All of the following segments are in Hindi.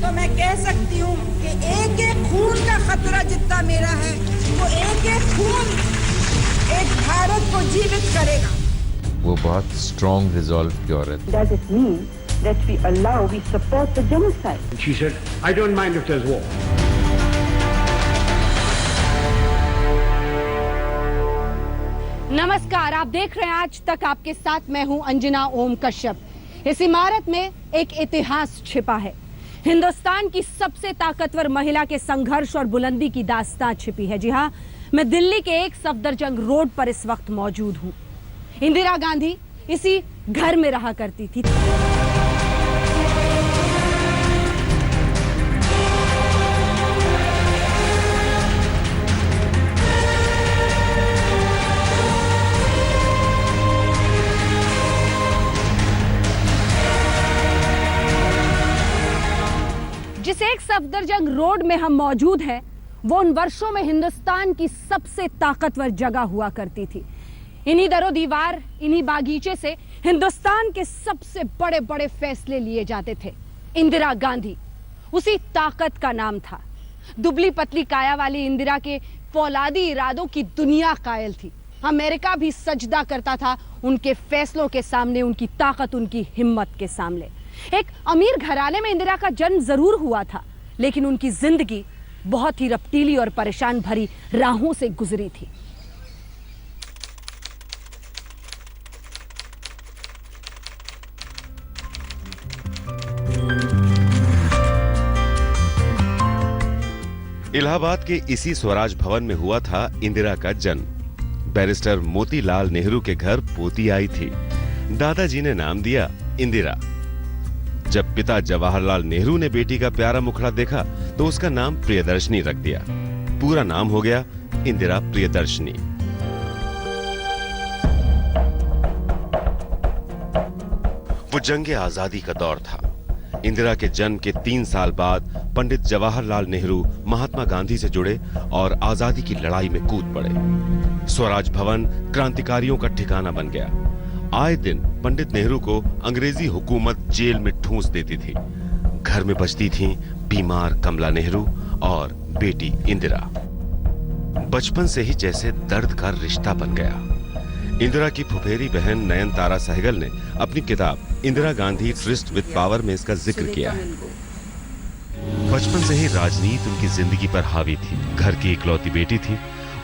तो मैं कह सकती हूँ कि एक एक खून का खतरा जितना मेरा है, वो एक एक खून एक भारत को जीवित करेगा। वो बहुत स्ट्रॉन्ग रिजॉल्व की औरत। Does it mean that we support the genocide? She said, I don't mind if there's war. नमस्कार, आप देख रहे हैं आज तक आपके साथ मैं हूं अंजना ओम कश्यप। इस इमारत में एक इतिहास छिपा है। हिंदुस्तान की सबसे ताकतवर महिला के संघर्ष और बुलंदी की दास्तां छिपी है। जी हां, मैं दिल्ली के एक सफदरजंग रोड पर इस वक्त मौजूद हूं। इंदिरा गांधी इसी घर में रहा करती थी। जिस एक सफदरजंग रोड में हम मौजूद हैं, वो उन वर्षों में हिंदुस्तान की सबसे ताकतवर जगह हुआ करती थी। इन्हीं दरो दीवार, इन्हीं बागीचे से हिंदुस्तान के सबसे बड़े बड़े फैसले लिए जाते थे। इंदिरा गांधी उसी ताकत का नाम था। दुबली पतली काया वाली इंदिरा के फौलादी इरादों की दुनिया कायल थी। अमेरिका भी सजदा करता था उनके फैसलों के सामने, उनकी ताकत, उनकी हिम्मत के सामने। एक अमीर घराने में इंदिरा का जन्म जरूर हुआ था, लेकिन उनकी जिंदगी बहुत ही रफ्तीली और परेशान भरी राहों से गुजरी थी। इलाहाबाद के इसी स्वराज भवन में हुआ था इंदिरा का जन्म। बैरिस्टर मोतीलाल नेहरू के घर पोती आई थी। दादाजी ने नाम दिया इंदिरा। जब पिता जवाहरलाल नेहरू ने बेटी का प्यारा मुखड़ा देखा तो उसका नाम प्रियदर्शनी रख दिया। पूरा नाम हो गया इंदिरा प्रियदर्शनी। वो जंगे आजादी का दौर था। इंदिरा के जन्म के 3 साल बाद पंडित जवाहरलाल नेहरू महात्मा गांधी से जुड़े और आजादी की लड़ाई में कूद पड़े। स्वराज भवन क्रांतिकारियों का ठिकाना बन गया। आए दिन पंडित नेहरू को अंग्रेजी हुकूमत जेल में ठूंस देती थी। घर में बचती थीं बीमार कमला नेहरू और बेटी इंदिरा। बचपन से ही जैसे दर्द का रिश्ता बन गया। इंदिरा की फुफेरी बहन नयनतारा सहगल ने अपनी किताब Indira Gandhi tourist with power में इसका जिक्र किया है। बचपन से ही राजनीति उनकी जिंदगी पर हावी थी। घर की इकलौती बेटी थी,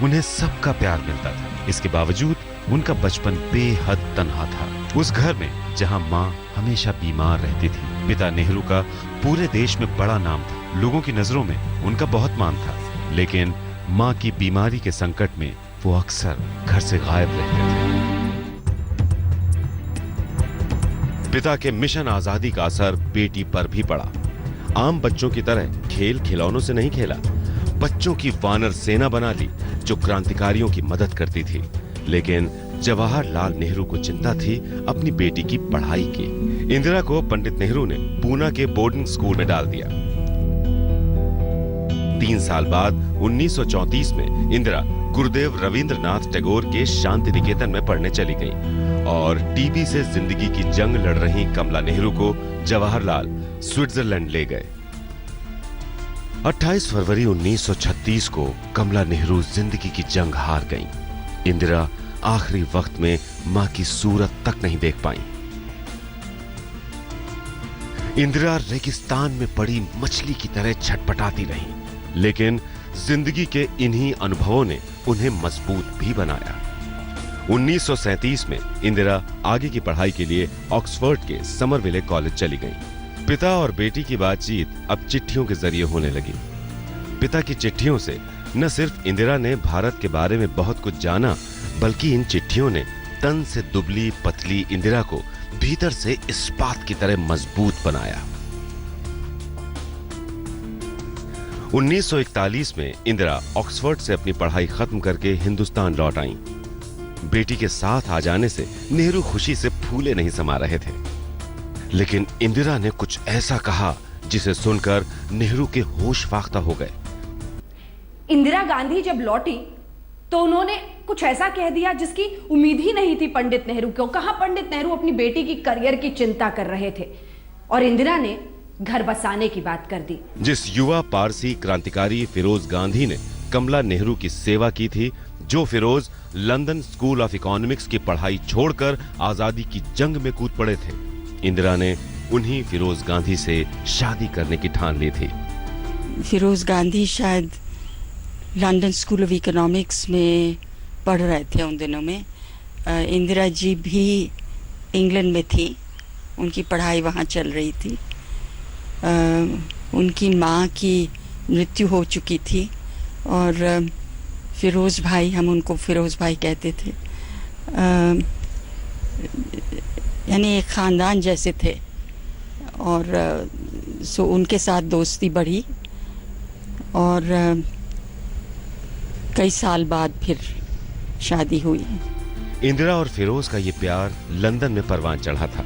उन्हें सबका प्यार मिलता था। इसके बावजूद उनका बचपन बेहद तन्हा था। उस घर में जहां मां हमेशा बीमार रहती थी। पिता नेहरू का पूरे देश में बड़ा नाम था। लोगों की नजरों में उनका बहुत मान था, लेकिन मां की बीमारी के संकट में वो अक्सर घर से गायब रहते थे। पिता के मिशन आजादी का असर बेटी पर भी पड़ा। आम बच्चों की तरह खेल खिलौनों से नहीं खेला, बच्चों की वानर सेना बना ली जो क्रांतिकारियों की मदद करती थी। लेकिन जवाहरलाल नेहरू को चिंता थी अपनी बेटी की पढ़ाई की। इंदिरा को पंडित नेहरू ने पूना के बोर्डिंग स्कूल में डाल दिया। 3 साल बाद 1934 में इंदिरा गुरुदेव रविंद्रनाथ टैगोर के शांति निकेतन में पढ़ने चली गई और टीबी से जिंदगी की जंग लड़ रही कमला नेहरू को जवाहरलाल स्विट्जरलैंड ले गए। 28 फरवरी 1936 को कमला नेहरू जिंदगी की जंग हार गईं। इंदिरा आखिरी वक्त में मां की सूरत तक नहीं देख पाई। इंदिरा रेगिस्तान में पड़ी मछली की तरह छटपटाती रही, लेकिन जिंदगी के इन्हीं अनुभवों ने उन्हें मजबूत भी बनाया। 1937 में इंदिरा आगे की पढ़ाई के लिए ऑक्सफोर्ड के समरविले कॉलेज चली गई। पिता और बेटी की बातचीत अब चिट्ठियों के जरिए होने लगी। पिता की चिट्ठियों से न सिर्फ इंदिरा ने भारत के बारे में बहुत कुछ जाना, बल्कि इन चिट्ठियों ने तन से दुबली पतली इंदिरा को भीतर से इस्पात की तरह मजबूत बनाया। 1941 में इंदिरा ऑक्सफोर्ड से अपनी पढ़ाई खत्म करके हिंदुस्तान लौट आईं। बेटी के साथ आ जाने से नेहरू खुशी से फूले नहीं समा रहे थे, लेकिन इंदिरा ने कुछ ऐसा कहा जिसे सुनकर नेहरू के होश फाख्ता हो गए। इंदिरा गांधी जब लौटी तो उन्होंने कुछ ऐसा कह दिया जिसकी उम्मीद ही नहीं थी पंडित नेहरू को। कहा पंडित नेहरू अपनी बेटी की करियर की चिंता कर रहे थे और इंदिरा ने घर बसाने की बात कर दी। जिस युवा पारसी क्रांतिकारी फिरोज गांधी ने कमला नेहरू की सेवा की थी, जो Firoz London School of Economics की पढ़ाई छोड़कर आजादी की जंग में कूद पड़े थे, इंदिरा ने उन्हीं फिरोज गांधी से शादी करने की ठान ली थी। फिरोज गांधी शायद लंदन स्कूल ऑफ इकोनॉमिक्स में पढ़ रहे थे उन दिनों में। इंदिरा जी भी इंग्लैंड में थी, उनकी पढ़ाई वहाँ चल रही थी। उनकी माँ की मृत्यु हो चुकी थी और फिरोज भाई, हम उनको फिरोज भाई कहते थे, यानी एक ख़ानदान जैसे थे। और सो उनके साथ दोस्ती बढ़ी और कई साल बाद फिर शादी हुई। इंदिरा और फिरोज का ये प्यार लंदन में परवान चढ़ा था।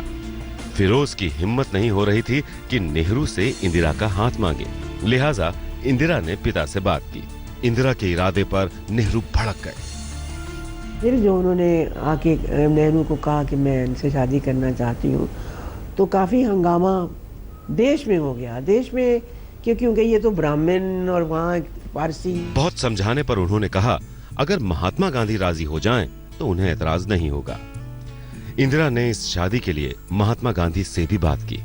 फिरोज की हिम्मत नहीं हो रही थी कि नेहरू से इंदिरा का हाथ मांगे, लिहाजा इंदिरा ने पिता से बात की। इंदिरा के इरादे पर नेहरू भड़क गए। फिर जो उन्होंने आके नेहरू को कहा कि मैं इनसे शादी करना चाहती हूँ, तो काफ़ी हंगामा देश में हो गया। देश में क्योंकि ये तो ब्राह्मण और वहाँ पारसी। बहुत समझाने पर उन्होंने कहा अगर महात्मा गांधी राजी हो जाएं तो उन्हें एतराज नहीं होगा। इंदिरा ने इस शादी के लिए महात्मा गांधी से भी बात की।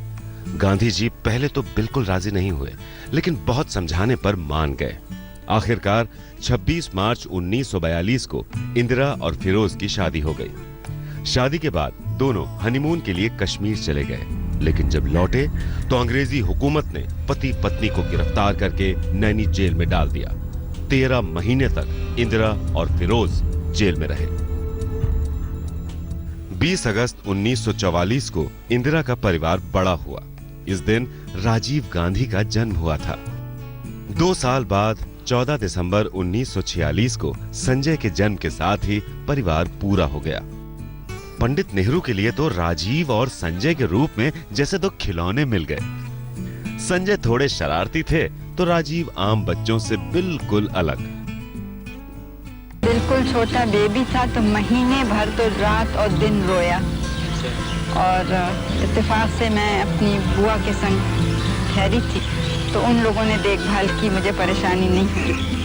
गांधी जी पहले तो बिल्कुल राजी नहीं हुए, लेकिन बहुत समझाने पर मान गए। आखिरकार 26 मार्च 1942 को इंदिरा और फिरोज की शादी हो गई। शादी के बाद दोनों हनीमून के लिए कश्मीर चले गए, लेकिन जब लौटे तो अंग्रेजी हुकूमत ने पति पत्नी को गिरफ्तार करके नैनी जेल में डाल दिया। 13 महीने तक इंदिरा और फिरोज जेल में रहे। 20 अगस्त 1944 को इंदिरा का परिवार बड़ा हुआ। इस दिन राजीव गांधी का जन्म हुआ था। 2 साल बाद 14 दिसंबर 1946 को संजय के जन्म के साथ ही परिवार पूरा हो गया। पंडित नेहरू के लिए तो राजीव और संजय के रूप में जैसे 2 खिलौने मिल गए। संजय थोड़े शरारती थे तो राजीव आम बच्चों से बिल्कुल अलग। बिल्कुल छोटा बेबी था तो महीने भर तो रात और दिन रोया। और इत्तेफाक से मैं अपनी बुआ के संग ठहरी थी तो उन लोगों ने देखभाल की, मुझे परेशानी नहीं हुई।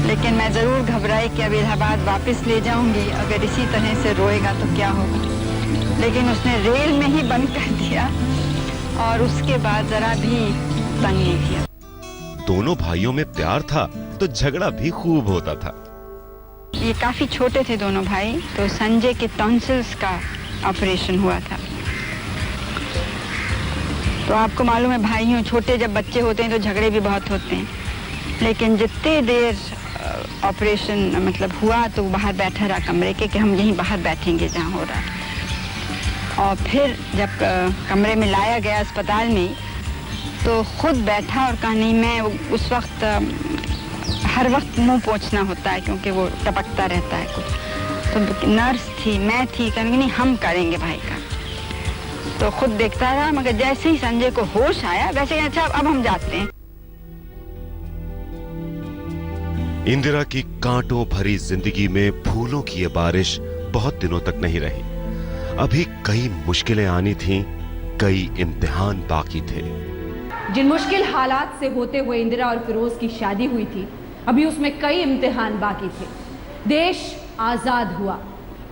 लेकिन मैं ज़रूर घबराई कि अब इलाहाबाद वापस ले जाऊंगी, अगर इसी तरह से रोएगा तो क्या होगा। लेकिन उसने रेल में ही बंद कर दिया और उसके बाद ज़रा भी तंग नहीं किया। दोनों भाइयों में प्यार था तो झगड़ा भी खूब होता था। ये काफ़ी छोटे थे दोनों भाई, तो संजय के टॉन्सिल्स का ऑपरेशन हुआ था। तो आपको मालूम है भाइयों छोटे जब बच्चे होते हैं तो झगड़े भी बहुत होते हैं। लेकिन जितने देर ऑपरेशन मतलब हुआ तो बाहर बैठा रहा कमरे के कि हम यहीं बाहर बैठेंगे जहाँ हो रहा। और फिर जब कमरे में लाया गया अस्पताल में तो खुद बैठा और कहा नहीं, मैं उस वक्त हर वक्त मुंह पोंछना होता है क्योंकि वो टपकता रहता है कुछ। तो नर्स थी, मैं थी, कहेंगे नहीं हम करेंगे भाई का। तो खुद देखता रहा, मगर जैसे ही संजय को होश आया वैसे अच्छा अब हम जाते हैं। इंदिरा की कांटों भरी जिंदगी में फूलों की ये बारिश बहुत दिनों तक नहीं रही। अभी कई मुश्किलें आनी थीं, कई इम्तिहान बाकी थे। जिन मुश्किल हालात से होते हुए इंदिरा और फिरोज की शादी हुई थी, अभी उसमें कई इम्तिहान बाकी थे। देश आजाद हुआ।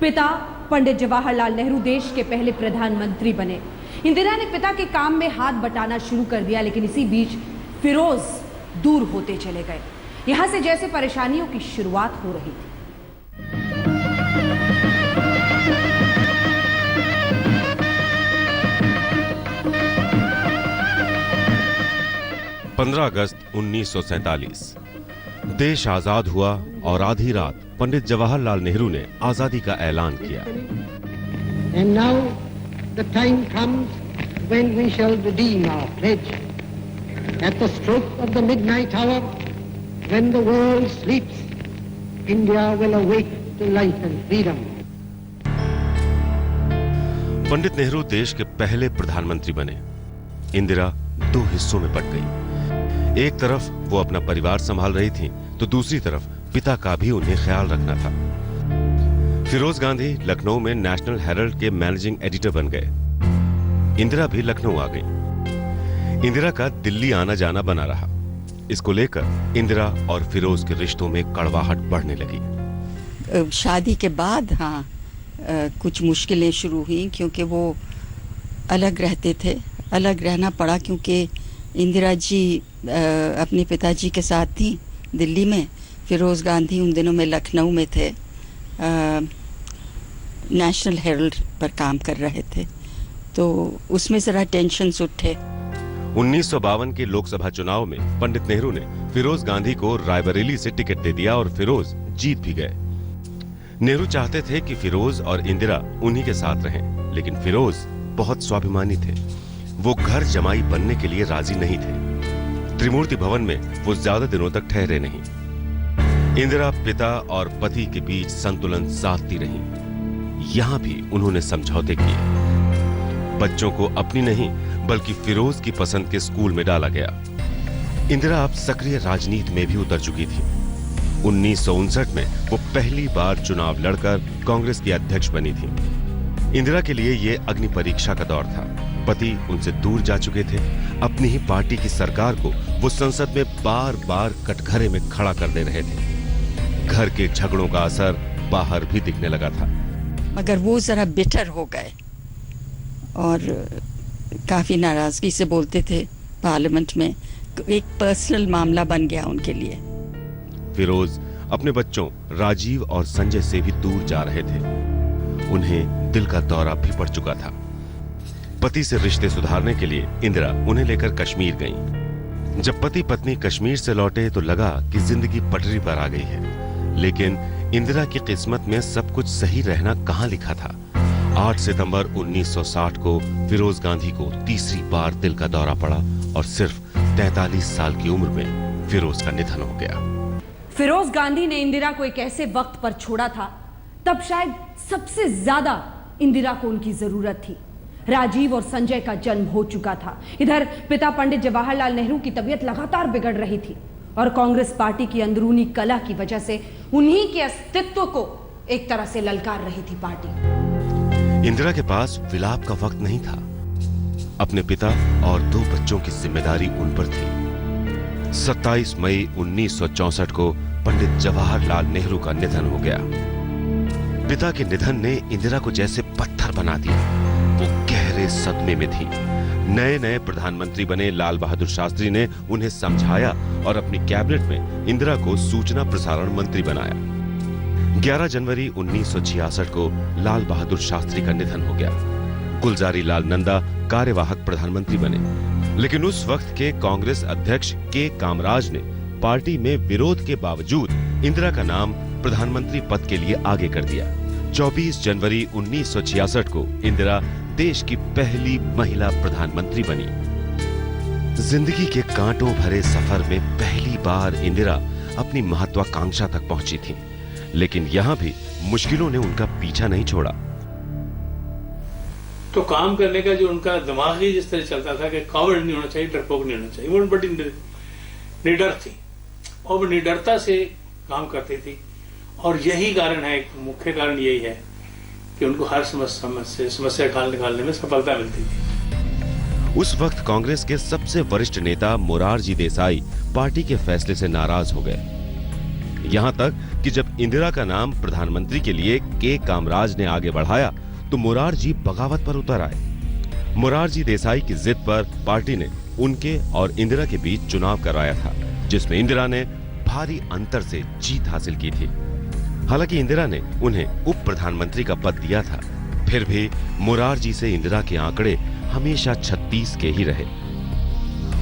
पिता पंडित जवाहरलाल नेहरू देश के पहले प्रधानमंत्री बने। इंदिरा ने पिता के काम में हाथ बटाना शुरू कर दिया, लेकिन इसी बीच फिरोज दूर होते चले गए। यहां से जैसे परेशानियों की शुरुआत हो रही थी। 15 अगस्त 1947 देश आजाद हुआ और आधी रात पंडित जवाहरलाल नेहरू ने आजादी का ऐलान किया। And now the time comes when we shall redeem our pledge. At the stroke of the midnight hour, when the world sleeps, India will awake to life and freedom. Pandit Nehru देश के पहले प्रधानमंत्री बने। इंदिरा 2 हिस्सों में बट गई। एक तरफ वो अपना परिवार संभाल रही थी, तो दूसरी तरफ पिता का भी उन्हें ख्याल रखना था। फिरोज गांधी लखनऊ में नेशनल हेराल्ड के मैनेजिंग एडिटर बन गए। इंदिरा भी लखनऊ आ गई। इंदिरा का दिल्ली आना जाना बना रहा। इसको लेकर इंदिरा और फिरोज के रिश्तों में कड़वाहट बढ़ने लगी। शादी के बाद हाँ कुछ मुश्किलें शुरू हुई, क्योंकि वो अलग रहते थे। अलग रहना पड़ा क्योंकि इंदिरा जी अपने पिताजी के साथ थी दिल्ली में। फिरोज़ गांधी उन दिनों में लखनऊ में थे, नेशनल हेरल्ड पर काम कर रहे थे, तो उसमें ज़रा टेंशन्स उठे। 1952 के लोकसभा चुनाव में पंडित नेहरू ने फिरोज गांधी को रायबरेली से टिकट दे दिया और फिरोज जीत भी गए। नेहरू चाहते थे कि फिरोज और इंदिरा उन्हीं के साथ रहें, लेकिन फिरोज बहुत स्वाभिमानी थे। वो घर जमाई बनने के लिए राजी नहीं थे। त्रिमूर्ति भवन में वो ज्यादा दिनों तक ठहरे नहीं। इंदिरा पिता और पति के बीच संतुलन साधती रही। यहां भी उन्होंने समझौते किए। बच्चों को अपनी नहीं बल्कि फिरोज की पसंद के स्कूल में डाला गया। इंदिरा अब सक्रिय राजनीति में भी उतर चुकी थी। 1959 में वो पहली बार चुनाव लड़कर कांग्रेस की अध्यक्ष बनी थी। इंदिरा के लिए ये अग्नि परीक्षा का दौर था। पति उनसे दूर जा चुके थे। अपनी ही पार्टी की सरकार को वो संसद में बार बार कटघरे में खड़ा कर दे रहे थे। घर के झगड़ों का असर बाहर भी दिखने लगा था। मगर वो जरा बिटर हो गए और काफी नाराजगी से बोलते थे पार्लियामेंट में। एक पर्सनल मामला बन गया उनके लिए। फिरोज अपने बच्चों राजीव और संजय से भी दूर जा रहे थे। उन्हें दिल का दौरा भी पड़ चुका था। पति से रिश्ते सुधारने के लिए इंदिरा उन्हें लेकर कश्मीर गईं। जब पति पत्नी कश्मीर से लौटे तो लगा कि जिंदगी पटरी पर आ गई है, लेकिन इंदिरा की किस्मत में सब कुछ सही रहना कहां लिखा था। 8 सितंबर 1960 को फिरोज गांधी को तीसरी बार दिल का दौरा पड़ा और सिर्फ 43 साल की उम्र में फिरोज का निधन हो गया। फिरोज गांधी ने इंदिरा को एक ऐसे वक्त पर छोड़ा था तब शायद सबसे ज्यादा इंदिरा को उनकी जरूरत थी। राजीव और संजय का जन्म हो चुका था। इधर पिता पंडित जवाहरलाल नेहरू की तबीयत लगातार बिगड़ रही थी और कांग्रेस पार्टी की अंदरूनी कलह की वजह से उन्हीं के अस्तित्व को एक तरह से ललकार रही थी पार्टी। इंदिरा के पास विलाप का वक्त नहीं था। अपने पिता और 2 बच्चों की जिम्मेदारी उन पर थी। 27 मई 1964 को पंडित जवाहरलाल नेहरू का निधन हो गया। पिता के निधन ने इंदिरा को जैसे पत्थर बना दिया। वो गहरे सदमे में थी। नए नए प्रधानमंत्री बने लाल बहादुर शास्त्री ने उन्हें समझाया और अपनी कैबिनेट में इंदिरा को सूचना प्रसारण मंत्री बनाया। 11 जनवरी 1966 को लाल बहादुर शास्त्री का निधन हो गया। गुलजारी लाल नंदा कार्यवाहक प्रधानमंत्री बने, लेकिन उस वक्त के कांग्रेस अध्यक्ष के कामराज ने पार्टी में विरोध के बावजूद इंदिरा का नाम प्रधानमंत्री पद के लिए आगे कर दिया। 24 जनवरी 1966 को इंदिरा देश की पहली महिला प्रधानमंत्री बनी। जिंदगी के कांटों भरे सफर में पहली बार इंदिरा अपनी महत्वाकांक्षा तक पहुंची थी, लेकिन यहां भी मुश्किलों ने उनका पीछा नहीं छोड़ा। तो काम करने का जो उनका दिमाग ही जिस तरह चलता था कि कावड़ नहीं होना चाहिए, डरपोक नहीं होना चाहिए। वो बड़ी निडर थी और वो निडरता से काम करती थी और यही कारण है, मुख्य कारण यही है कि उनको हर समस्या निकालने में सफलता मिलती थी। उस वक्त कांग्रेस के सबसे वरिष्ठ नेता मोरारजी देसाई पार्टी के फैसले से नाराज हो गए। यहां तक कि जब इंदिरा का नाम प्रधानमंत्री के लिए के कामराज ने आगे बढ़ाया तो मोरारजी बगावत पर उतर आए। मोरारजी देसाई की जिद पर पार्टी ने उनके और इंदिरा के बीच चुनाव कराया था, जिसमें इंदिरा ने भारी अंतर से जीत हासिल की थी। हालांकि इंदिरा ने उन्हें उप प्रधानमंत्री का पद दिया था, फिर भी मोरारजी से इंदिरा के आंकड़े हमेशा 36 के ही रहे।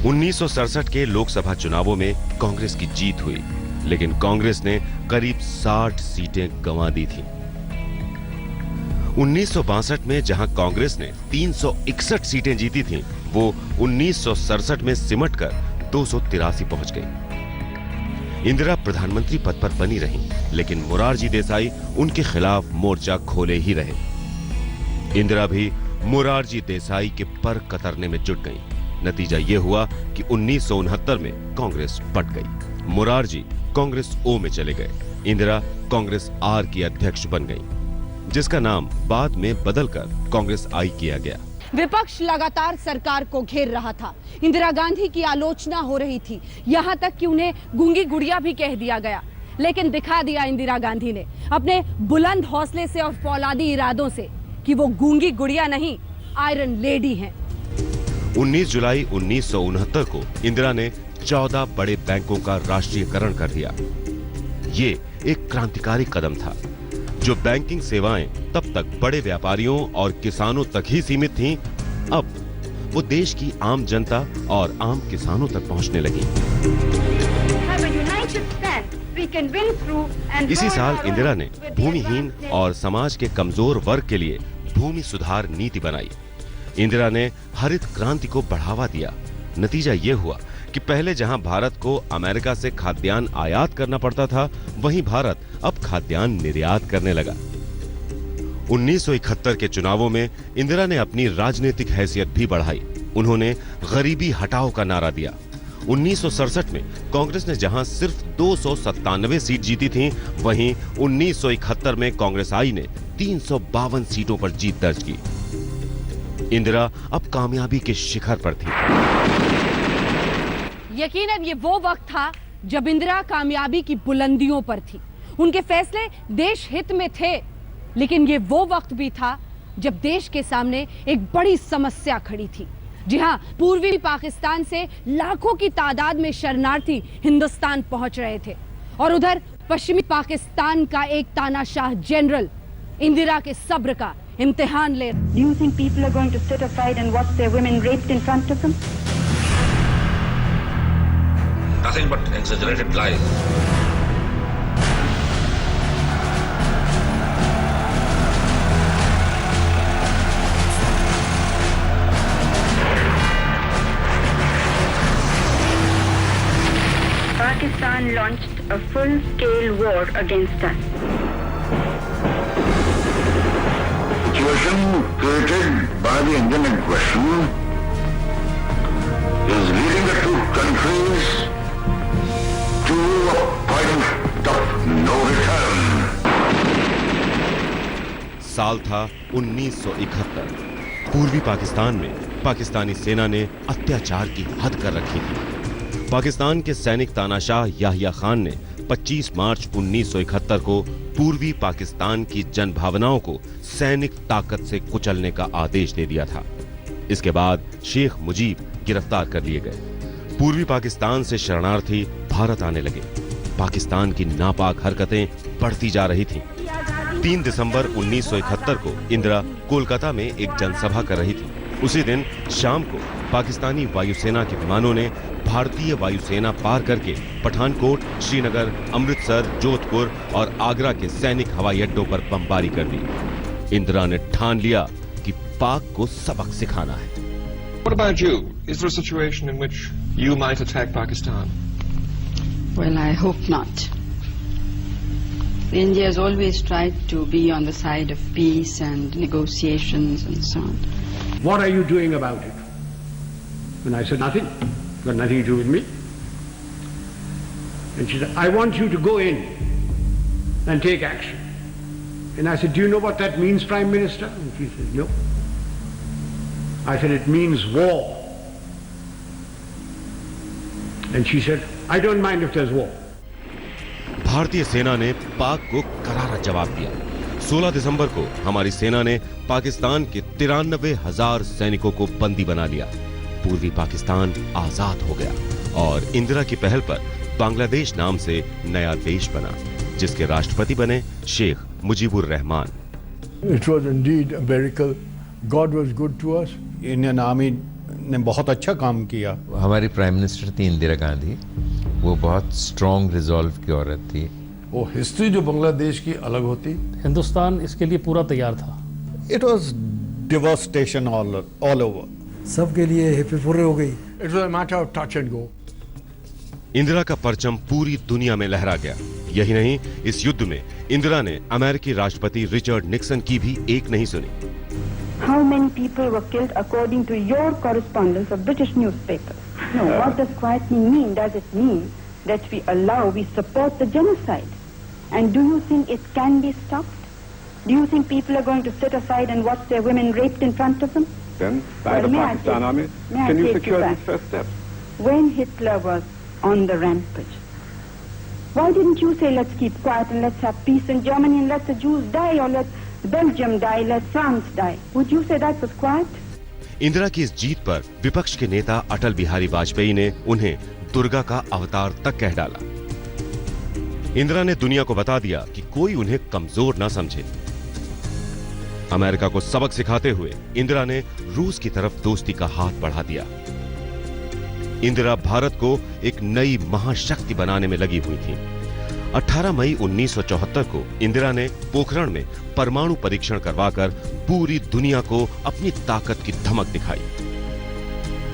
1967 के लोकसभा चुनावों में कांग्रेस की जीत हुई, लेकिन कांग्रेस ने करीब 60 सीटें गंवा दी थी। 1962 में जहां कांग्रेस ने 361 सीटें जीती थीं, वो 1967 में सिमटकर 283 पहुंच गई। इंदिरा प्रधानमंत्री पद पर बनी रहीं, लेकिन मोरारजी देसाई उनके खिलाफ मोर्चा खोले ही रहे। इंदिरा भी मोरारजी देसाई के पर कतरने में जुट गईं। नतीजा यह हुआ कि 1969 में कांग्रेस बट गई। मोरारजी कांग्रेस ओ में चले गए। इंदिरा कांग्रेस आर की अध्यक्ष बन गई, जिसका नाम बाद में बदलकर कांग्रेस आई किया गया। विपक्ष लगातार सरकार को घेर रहा था। इंदिरा गांधी की आलोचना हो रही थी, यहां तक कि उन्हें गूंगी गुड़िया भी कह दिया गया। लेकिन दिखा दिया इंदिरा गांधी ने अपने बुलंद हौसले से और फौलादी इरादों से कि वो गूंगी गुड़िया नहीं, आयरन लेडी हैं। 19 जुलाई 1969 को इंदिरा ने 14 बड़े बैंकों का राष्ट्रीयकरण कर दिया। ये एक क्रांतिकारी कदम था। जो बैंकिंग सेवाएं तब तक बड़े व्यापारियों और किसानों तक ही सीमित थीं, अब वो देश की आम जनता और आम किसानों तक पहुंचने लगी। इसी साल इंदिरा ने भूमिहीन और समाज के कमजोर वर्ग के लिए भूमि सुधार नीति बनाई। इंदिरा ने हरित क्रांति को बढ़ावा दिया। नतीजा ये हुआ कि पहले जहां भारत को अमेरिका से खाद्यान्न आयात करना पड़ता था, वहीं भारत अब खाद्यान्न निर्यात करने लगा। 1971 के चुनावों में इंदिरा ने अपनी राजनीतिक हैसियत भी बढ़ाई। उन्होंने गरीबी हटाओ का नारा दिया। 1967 में कांग्रेस ने जहां सिर्फ 297 सीट जीती थीं, वहीं 1971 में कांग्रेस आई ने 352 सीटों पर जीत दर्ज की। इंदिरा अब कामयाबी के शिखर पर थी। यकीनन ये वो वक्त था जब इंदिरा कामयाबी की बुलंदियों पर थी। उनके फैसले देश हित में थे, लेकिन ये वो वक्त भी था जब देश के सामने एक बड़ी समस्या खड़ी थी। जी हां, पूर्वी पाकिस्तान से लाखों की तादाद में शरणार्थी हिंदुस्तान पहुंच रहे थे और उधर पश्चिमी पाकिस्तान का एक तानाशाह जनरल इंदिरा के सब्र का इम्तिहान ले। Do you think people are going to sit aside and watch their women raped in front of them? Nothing but exaggerated lies. Pakistan launched a full-scale war against us. Situation created by the Indian aggression is leading the two countries to a point of no return. साल था 1971। पूर्वी पाकिस्तान में पाकिस्तानी सेना ने अत्याचार की हद कर रखी थी। पाकिस्तान के सैनिक तानाशाह याहिया खान ने 25 मार्च 1971 को पूर्वी पाकिस्तान की जनभावनाओं को सैनिक ताकत से कुचलने का आदेश दे दिया था। इसके बाद शेख मुजीब गिरफ्तार कर लिए गए। पूर्वी पाकिस्तान से शरणार्थी भारत आने लगे। पाकिस्तान की नापाक हरकतें बढ़ती जा रही थीं। 3 दिसंबर 1971 को इंदिरा कोलकाता में एक जनसभा कर रही थी। उसी दिन शाम को पाकिस्तानी वायुसेना के विमानों ने भारतीय वायुसेना पार करके पठानकोट, श्रीनगर, अमृतसर, जोधपुर और आगरा के सैनिक हवाई अड्डों पर बमबारी कर दी। इंदिरा ने ठान लिया कि पाक को सबक सिखाना है। What about you? Is there a situation in which you might attack Pakistan? Well, I hope not. India has always tried to be on the side of peace and negotiations and so on. What are you doing about it? And I said, nothing. Got nothing to do with me. And she said, I want you to go in and take action. And I said, do you know what that means, Prime Minister? And she said, no. I said, it means war. And she said, I don't mind if there's war. भारतीय सेना ने पाक को करारा जवाब दिया। 16 दिसंबर को हमारी सेना ने पाकिस्तान के 93,000 सैनिकों को बंदी बना लिया। पूर्वी पाकिस्तान आजाद हो गया और इंदिरा की पहल पर बांग्लादेश नाम से नया देश बना, जिसके राष्ट्रपति बने Sheikh Mujibur Rahman. It was indeed a miracle. God was good to us. Indian Army ने बहुत अच्छा काम किया। हमारी प्राइम मिनिस्टर थी इंदिरा गांधी। वो बहुत स्ट्रॉन्ग रिजॉल्व की औरत थी। वो हिस्ट्री जो बांग्लादेश की अलग होती, हिंदुस्तान इसके लिए पूरा तैयार था। It was devastation all over. सबके लिए हिप्पी पूरे हो गई। It was a matter of touch and go. Indira का परचम पूरी दुनिया में लहरा गया। यही नहीं, इस युद्ध में इंदिरा ने अमेरिकी राष्ट्रपति रिचर्ड निक्सन की भी एक नहीं सुनी। How many people were killed according to your correspondence of British newspapers? No, what does quietening mean? Does it mean that we support the genocide? And do you think it can be stopped? Do you think people are going to sit aside and watch their women raped in front of them? then by the Pakistan Army. Can you secure these first steps? When Hitler was on the rampage, why didn't you say let's keep quiet and let's have peace in Germany and let the Jews die, or let Belgium die, let France die? Would you say that was quiet? Indira की इस जीत पर विपक्ष के नेता अटल बिहारी वाजपेयी ने उन्हें दुर्गा का अवतार तक कह डाला। इंदिरा ने दुनिया को बता दिया कि कोई उन्हें कमजोर ना समझे। अमेरिका को सबक सिखाते हुए इंदिरा ने रूस की तरफ दोस्ती का हाथ बढ़ा दिया। इंदिरा भारत को एक नई महाशक्ति बनाने में लगी हुई थी। 18 मई 1974 को इंदिरा ने पोखरण में परमाणु परीक्षण करवाकर पूरी दुनिया को अपनी ताकत की धमक दिखाई।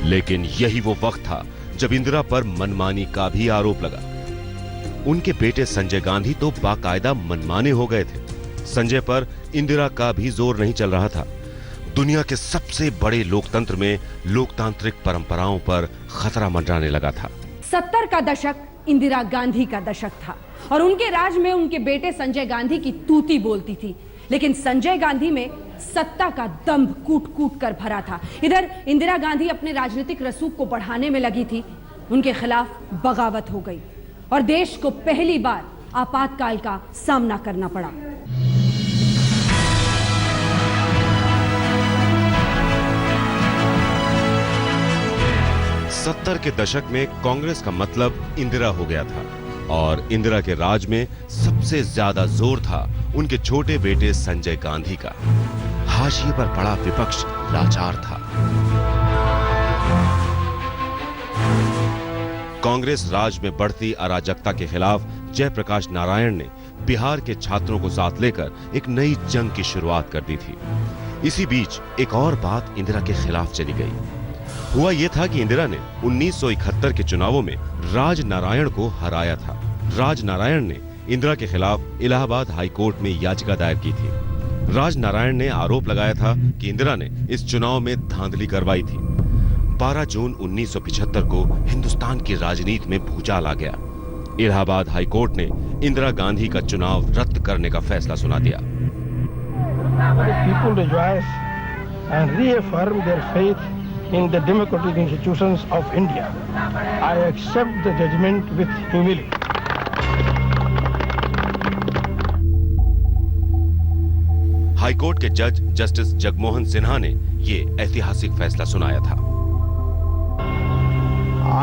लेकिन यही वो वक्त था जब इंदिरा पर मनमानी का भी आरोप लगा। उनके बेटे संजय गांधी तो बाकायदा मनमाने हो गए थे। संजय पर इंदिरा का भी जोर नहीं चल रहा था। दुनिया के सबसे बड़े लोकतंत्र में लोकतांत्रिक परंपराओं पर खतरा मंडराने लगा था। 70 का दशक इंदिरा गांधी का दशक था और उनके राज में उनके बेटे संजय गांधी की तूती बोलती थी। लेकिन संजय गांधी में सत्ता का दंभ कूट कूट कर भरा था। इधर इंदिरा गांधी अपने राजनीतिक रसूख को बढ़ाने में लगी थी। उनके खिलाफ बगावत हो गई और देश को पहली बार आपातकाल का सामना करना पड़ा। सत्तर के दशक में कांग्रेस का मतलब इंदिरा हो गया था और इंदिरा के राज में सबसे ज्यादा जोर था उनके छोटे बेटे संजय गांधी का। हाशिए पर पड़ा विपक्ष लाचार था। कांग्रेस राज में बढ़ती अराजकता के खिलाफ जयप्रकाश नारायण ने बिहार के छात्रों को साथ लेकर एक नई जंग की शुरुआत कर दी थी। इसी बीच एक और बात इंदिरा के खिलाफ चली गई। हुआ यह था कि इंदिरा ने 1971 के चुनावों में राज नारायण को हराया था। राज नारायण ने इंदिरा के खिलाफ इलाहाबाद हाई कोर्ट में याचिका दायर की थी। राज नारायण ने आरोप लगाया था कि इंदिरा ने इस चुनाव में धांधली करवाई थी। 12 जून 1975 को हिंदुस्तान की राजनीति में भूचाल आ गया। इलाहाबाद हाई कोर्ट ने इंदिरा गांधी का चुनाव रद्द करने का फैसला सुना दिया। People rejoice and reaffirm their faith in the democratic institutions of India. I accept the judgment with humility. High court के जज जस्टिस जगमोहन सिन्हा ने ये ऐतिहासिक फैसला सुनाया था। I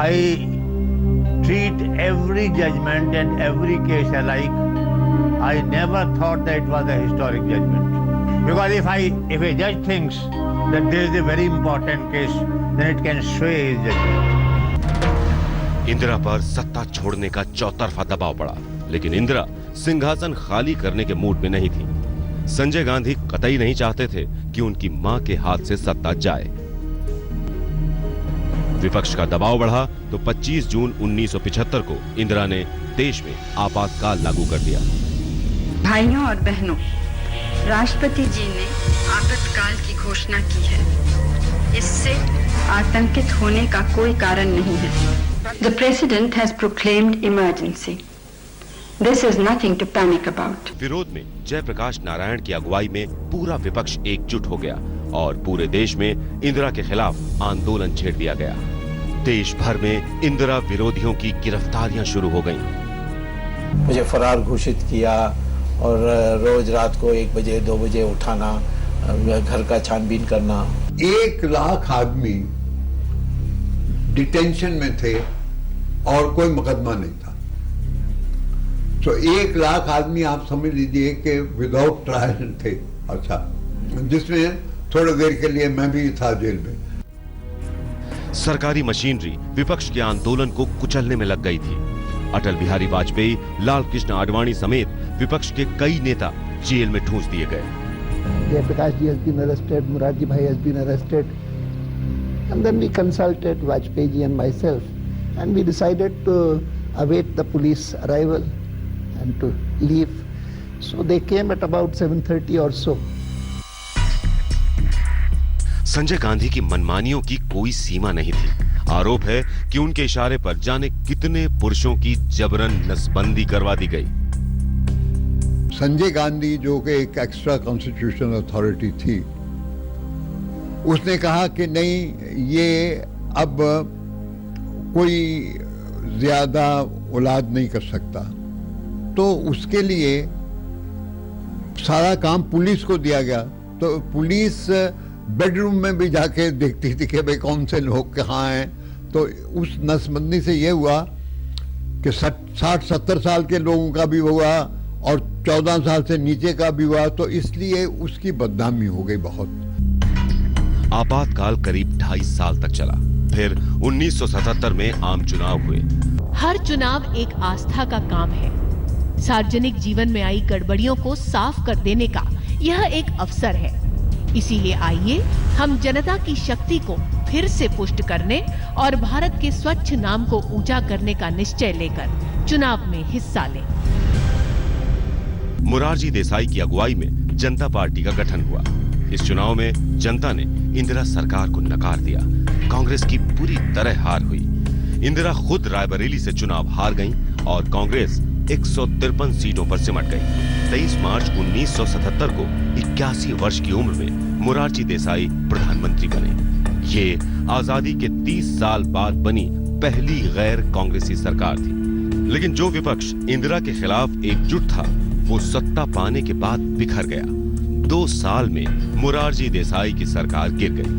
treat every judgment and every case alike. I never thought that it was a historic judgment. Because if a judge thinks that there is a very important case, then it can sway his judgment. Indira पर सत्ता छोड़ने का चौतरफा दबाव पड़ा, लेकिन इंदिरा सिंहासन खाली करने के मूड में नहीं थी। संजय गांधी कतई नहीं चाहते थे कि उनकी मां के हाथ से सत्ता जाए। विपक्ष का दबाव बढ़ा तो 25 जून 1975 को इंदिरा ने देश में आपातकाल लागू कर दिया। भाइयों और बहनों, राष्ट्रपति जी ने आपातकाल की घोषणा की है। इससे आतंकित होने का कोई कारण नहीं है। The President has proclaimed emergency. This is nothing to panic about. विरोध में जयप्रकाश नारायण की अगुवाई में पूरा विपक्ष एकजुट हो गया और पूरे देश में इंदिरा के खिलाफ आंदोलन छेड़ दिया गया। देश भर में इंदिरा विरोधियों की गिरफ्तारियां शुरू हो गईं। मुझे फरार घोषित किया और रोज रात को 1 बजे 2 बजे उठाना, घर का छानबीन करना। 1 लाख आदमी डिटेंशन में थे और कोई मुकदमा नहीं था। तो 1 लाख आदमी आप समझ लीजिए कि विदाउट ट्रायल थे। अच्छा, जिसमें थोड़ी देर के लिए मैं भी था जेल में। सरकारी मशीनरी विपक्ष के आंदोलन को कुचलने में लग गई थी। अटल बिहारी वाजपेयी, लाल कृष्ण आडवाणी समेत विपक्ष के कई नेता जेल में ठूंस दिए गए। Jayaprakash ji has been arrested, Morarji Bhai has been arrested, and then we consulted Vajpayee ji and myself, and we decided to await the police arrival and to leave. So they came at about 7:30 or so. Sanjay Gandhi की मनमानियों की कोई सीमा नहीं थी। आरोप है कि उनके इशारे पर जाने कितने पुरुषों की जबरन नसबंदी करवा दी गई। संजय गांधी जो कि एक एक्स्ट्रा कॉन्स्टिट्यूशनल अथॉरिटी थी, उसने कहा कि नहीं, ये अब कोई ज़्यादा औलाद नहीं कर सकता, तो उसके लिए सारा काम पुलिस को दिया गया। तो पुलिस बेडरूम में भी जाके देखती थी कि भाई कौन से लोग कहाँ हैं। तो उस नसबंदी से ये हुआ कि 60-70 साल के लोगों का भी हुआ और 14 साल से नीचे का भी हुआ, तो इसलिए उसकी बदनामी हो गई बहुत। आपातकाल करीब 2.5 साल तक चला। फिर 1977 में आम चुनाव हुए। हर चुनाव एक आस्था का काम है। सार्वजनिक जीवन में आई गड़बड़ियों को साफ कर देने का यह एक अवसर है। इसीलिए आइए हम जनता की शक्ति को फिर से पुष्ट करने और भारत के स्वच्छ नाम को ऊंचा करने का निश्चय लेकर चुनाव में हिस्सा लें। मोरारजी देसाई की अगुवाई में जनता पार्टी का गठन हुआ। इस चुनाव में जनता ने इंदिरा सरकार को नकार दिया। कांग्रेस की पूरी तरह हार हुई। इंदिरा खुद रायबरेली से चुनाव हार गईं और कांग्रेस 153 सीटों पर सिमट गई। 23 मार्च 1977 को 81 वर्ष की उम्र में मोरारजी देसाई प्रधानमंत्री बने। ये आजादी के 30 साल बाद बनी पहली गैर कांग्रेसी सरकार थी। लेकिन जो विपक्ष इंदिरा के खिलाफ एकजुट था, वो सत्ता पाने के बाद बिखर गया। 2 साल में मोरारजी देसाई की सरकार गिर गई।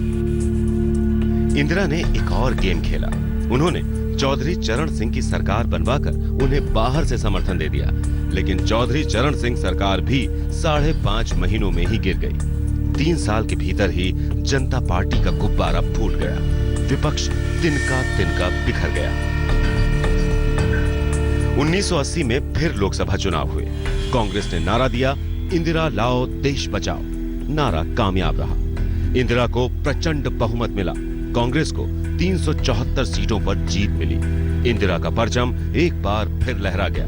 इंदिरा ने एक और गेम खेला। उन्होंने चौधरी चरण सिंह की सरकार बनवाकर उन्हें बाहर से समर्थन दे दिया। लेकिन चौधरी चरण सिंह सरकार भी 5.5 महीनों में ही गिर गई। 3 साल के भीतर ही जनता पार्टी का गुब्बारा फूट गया। विपक्ष तिनका तिनका बिखर गया। 1980 में फिर लोकसभा चुनाव हुए। कांग्रेस ने नारा दिया, इंदिरा लाओ देश बचाओ। नारा कामयाब रहा। इंदिरा को प्रचंड बहुमत मिला। कांग्रेस को 374 सीटों पर जीत मिली। इंदिरा का परचम एक बार फिर लहरा गया।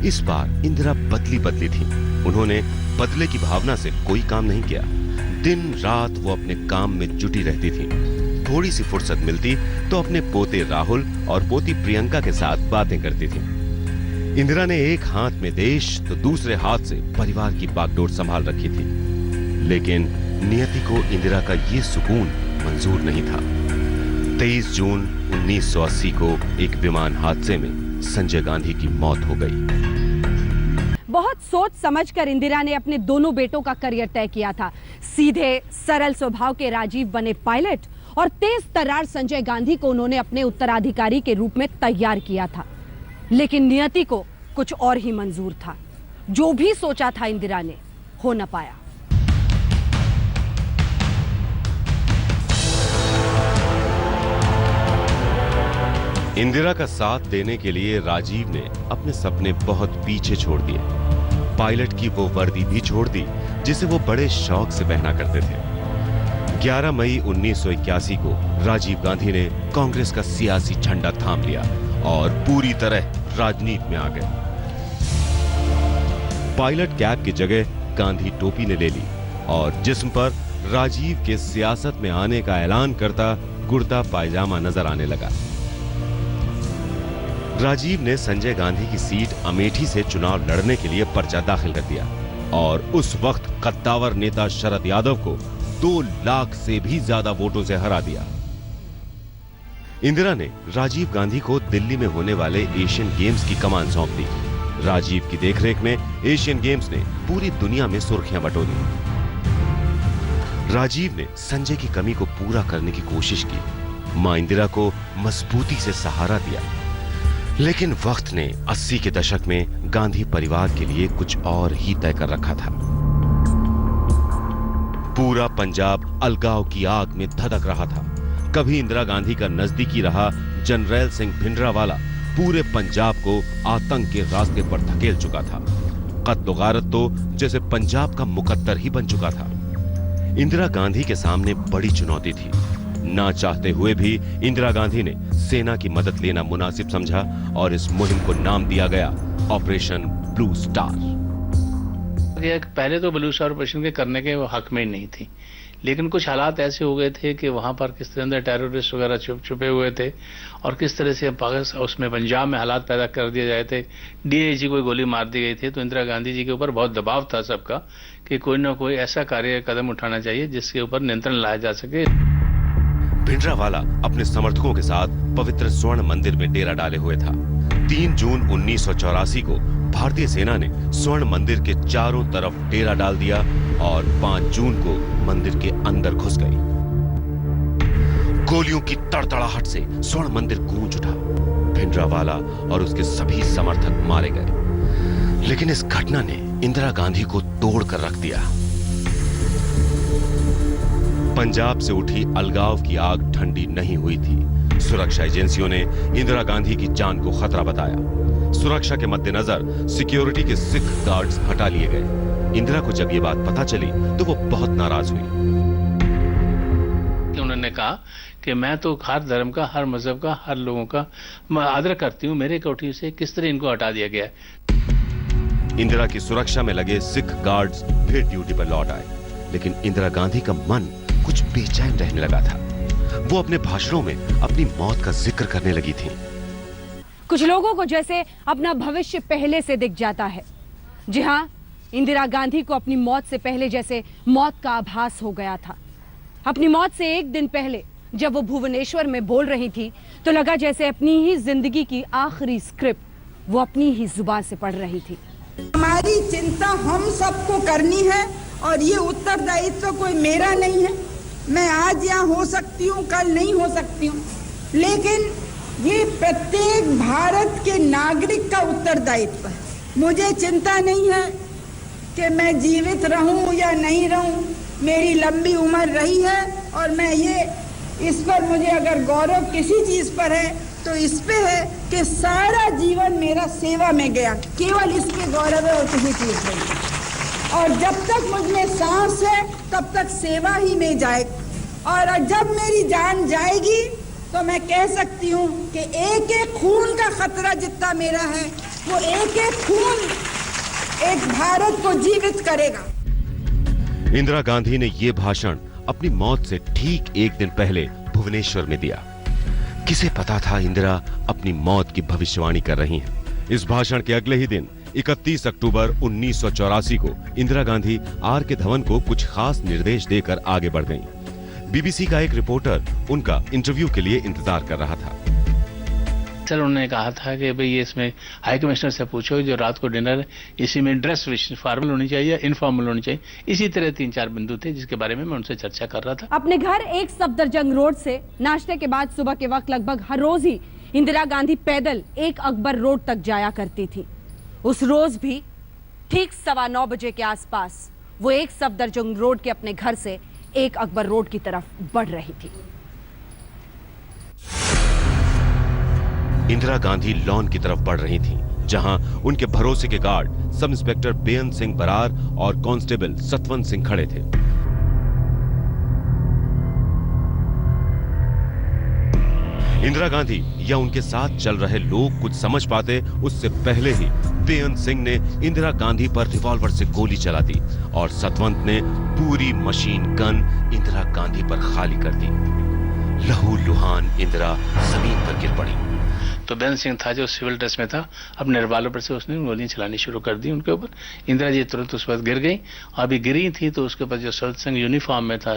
इस बार इंदिरा बदली थी। उन्होंने बदले की भावना से कोई काम नहीं किया। दिन रात वो अपने काम में जुटी रहती थी। थोड़ी सी फुर्सत मिलती तो अपने पोते राहुल और पोती प्रियंका के साथ बातें करती थी। इंदिरा ने एक हाथ में देश तो दूसरे हाथ से परिवार की बागडोर संभाल रखी थी। लेकिन नियति को इंदिरा का ये सुकून मंजूर नहीं था। 23 जून 1980 को एक विमान हादसे में संजय गांधी की मौत हो गई। बहुत सोच समझकर इंदिरा ने अपने दोनों बेटों का करियर तय किया था। सीधे सरल स्वभाव के राजीव बने पायलट और तेज तर्रार संजय गांधी को उन्होंने अपने उत्तराधिकारी के रूप में तैयार किया था। लेकिन नियति को कुछ और ही मंजूर था। जो भी सोचा था इंदिरा ने, हो न पाया। इंदिरा का साथ देने के लिए राजीव ने अपने सपने बहुत पीछे छोड़ दिए। पायलट की वो वर्दी भी छोड़ दी जिसे वो बड़े शौक से पहना करते थे। 11 मई 1981 को राजीव गांधी ने कांग्रेस का सियासी झंडा थाम लिया और पूरी तरह राजनीति में आ गए। पायलट कैप की जगह गांधी टोपी ने ले ली और जिस्म पर राजीव के सियासत में आने का ऐलान करता कुर्ता पायजामा नजर आने लगा। राजीव ने संजय गांधी की सीट अमेठी से चुनाव लड़ने के लिए पर्चा दाखिल कर दिया और उस वक्त कद्दावर नेता शरद यादव को 2 लाख से भी ज्यादा वोटों से हरा दिया। इंदिरा ने राजीव गांधी को दिल्ली में होने वाले एशियन गेम्स की कमान सौंप दी। राजीव की देखरेख में एशियन गेम्स ने पूरी दुनिया में सुर्खियां बटोरी। राजीव ने संजय की कमी को पूरा करने की कोशिश की। मां इंदिरा को मजबूती से सहारा दिया। लेकिन वक्त ने 80 के दशक में गांधी परिवार के लिए कुछ और ही तय कर रखा था। पूरा पंजाब अलगाव की आग में धधक रहा था। कभी इंदिरा गांधी का नजदीकी रहा जनरल सिंह भिंडरावाला पूरे पंजाब को आतंक के रास्ते पर धकेल चुका था। कत्ल गारत तो जैसे पंजाब का मुकद्दर ही बन चुका था। इंदिरा गांधी के सामने बड़ी चुनौती थी। ना चाहते हुए भी इंदिरा गांधी ने सेना की मदद लेना मुनासिब समझा और इस मुहिम को नाम दिया गया ऑपरेशन ब्लू स्टार। पहले तो ब्लू स्टार ऑपरेशन के करने के वो हक में ही नहीं थी, लेकिन कुछ हालात ऐसे हो गए थे कि वहाँ पर किस तरह टेररिस्ट वगैरह छुपे हुए थे और किस तरह से पाकिस्तान उसमें पंजाब में हालात पैदा कर दिए जाए थे। DIG को गोली मार दी गई थी, तो इंदिरा गांधी जी के ऊपर बहुत दबाव था सबका कि कोई ना कोई ऐसा कदम उठाना चाहिए जिसके ऊपर नियंत्रण लाया जा सके। भिंडरावाला अपने समर्थकों के साथ पवित्र स्वर्ण मंदिर में डेरा डाले हुए था। 3 जून 1984 को भारतीय सेना ने स्वर्ण मंदिर के चारों तरफ डेरा डाल दिया और 5 जून को मंदिर के अंदर घुस गई। गोलियों की तड़तड़ाहट से स्वर्ण मंदिर गूंज उठा। भिंडरावाला और उसके सभी समर्थक मारे गए। लेकिन इस घटना ने इंदिरा गांधी को तोड़कर रख दिया। पंजाब से उठी अलगाव की आग ठंडी नहीं हुई थी। सुरक्षा एजेंसियों ने इंदिरा गांधी की जान को खतरा बताया। सुरक्षा के मद्देनजर सिक्योरिटी के सिख गार्ड्स हटा लिए गए। इंदिरा को जब ये बात पता चली तो वो बहुत नाराज हुई। उन्होंने कहा कि मैं तो हर धर्म का, हर मजहब का, हर लोगों का आदर करती हूँ, मेरे कोठी से किस तरह इनको हटा दिया गया है। इंदिरा की सुरक्षा में लगे सिख गार्ड्स फिर ड्यूटी पर लौट आए, लेकिन इंदिरा गांधी का मन कुछ बेचैन रहने लगा था। वो अपने भाषणों में अपनी मौत का जिक्र करने लगी थी। कुछ लोगों को जैसे अपना भविष्य पहले से दिख जाता है। जी हाँ, इंदिरा गांधी को अपनी मौत से पहले जैसे मौत का आभास हो गया था। अपनी मौत से एक दिन पहले जब वो भुवनेश्वर में बोल रही थी तो लगा जैसे अपनी ही जिंदगी की आखिरी स्क्रिप्ट वो अपनी ही जुबान से पढ़ रही थी। हमारी चिंता हम सबको करनी है और ये उत्तरदायित्व कोई मेरा नहीं है। मैं आज यहाँ हो सकती हूँ, कल नहीं हो सकती हूँ, लेकिन ये प्रत्येक भारत के नागरिक का उत्तरदायित्व है। मुझे चिंता नहीं है कि मैं जीवित रहूं या नहीं रहूं। मेरी लंबी उम्र रही है और मैं इस पर मुझे अगर गौरव किसी चीज पर है तो इस पे है कि सारा जीवन मेरा सेवा में गया। केवल इस पे गौरव है और किसी चीज नहीं। और जब तक मुझमें सांस है तब तक सेवा ही में जाए, और जब मेरी जान जाएगी तो मैं कह सकती हूँ कि एक एक खून का खतरा जितना मेरा है वो एक एक खून एक भारत को जीवित करेगा। इंदिरा गांधी ने ये भाषण अपनी मौत से ठीक एक दिन पहले भुवनेश्वर में दिया। किसे पता था इंदिरा अपनी मौत की भविष्यवाणी कर रही हैं। इस भाषण के अगले ही दिन 31 अक्टूबर 1984 को इंदिरा गांधी R.K. धवन को कुछ खास निर्देश देकर आगे बढ़ गईं। BBC का एक रिपोर्टर उनका इंटरव्यू के लिए इंतजार कर रहा था। सर, उन्होंने कहा था कि भाई ये इसमें हाई कमिश्नर से पूछो जो रात को डिनर है इसी में ड्रेस फॉर्मल होनी चाहिए या इनफॉर्मल होनी चाहिए। इसी तरह 3-4 बिंदु थे जिसके बारे में मैं उनसे चर्चा कर रहा था। अपने घर एक सफदरजंग रोड से नाश्ते के बाद सुबह के वक्त लगभग हर रोज ही इंदिरा गांधी पैदल एक अकबर रोड तक जाया करती थी। उस रोज भी ठीक 9:15 बजे के आसपास वो एक सफदरजंग रोड के अपने घर से एक अकबर रोड की तरफ बढ़ रही थी। इंदिरा गांधी लॉन की तरफ बढ़ रही थीं, जहां उनके भरोसे के गार्ड सब इंस्पेक्टर बेअंत सिंह बरार और कांस्टेबल सतवंत सिंह खड़े थे। इंदिरा गांधी या उनके साथ चल रहे लोग कुछ समझ पाते उससे पहले ही बेअंत सिंह ने इंदिरा गांधी पर रिवॉल्वर से गोली चला दी और सतवंत ने पूरी मशीन गन इंदिरा गांधी पर खाली कर दी। लहूलुहान इंदिरा जमीन पर गिर पड़ी। तो बेअंत सिंह था जो सिविल ड्रेस में था, अपने रिवॉल्वर से उसने गोलियां चलानी शुरू कर दी उनके ऊपर। इंदिरा जी तुरंत उस वक्त गिर गई। अभी गिरी थी तो उसके ऊपर जो सतवंत सिंह यूनिफॉर्म में था,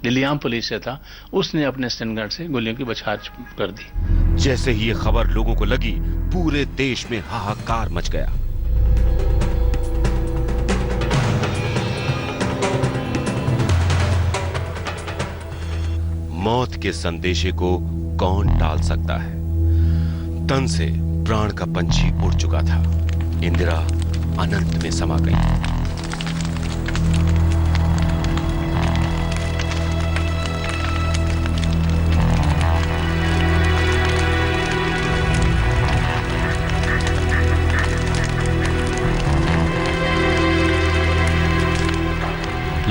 दिल्ली आर्म पुलिस से था, उसने अपने स्टन गन से गोलियों की बौछार कर दी। जैसे ही ये खबर लोगों को लगी, पूरे देश में हाहाकार मच गया। मौत के संदेशे को कौन टाल सकता है? तन से प्राण का पंछी उड़ चुका था। इंदिरा अनंत में समा गई।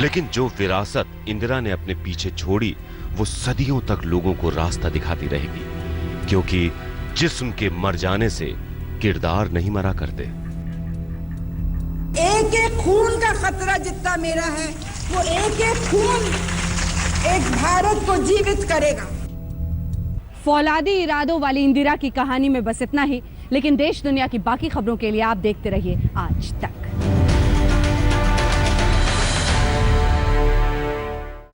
लेकिन जो विरासत इंदिरा ने अपने पीछे छोड़ी वो सदियों तक लोगों को रास्ता दिखाती रहेगी, क्योंकि जिस्म के मर जाने से किरदार नहीं मरा करते। एक एक खून का खतरा जितना मेरा है वो एक एक खून एक भारत को जीवित करेगा। फौलादी इरादों वाली इंदिरा की कहानी में बस इतना ही, लेकिन देश दुनिया की बाकी खबरों के लिए आप देखते रहिए आज तक।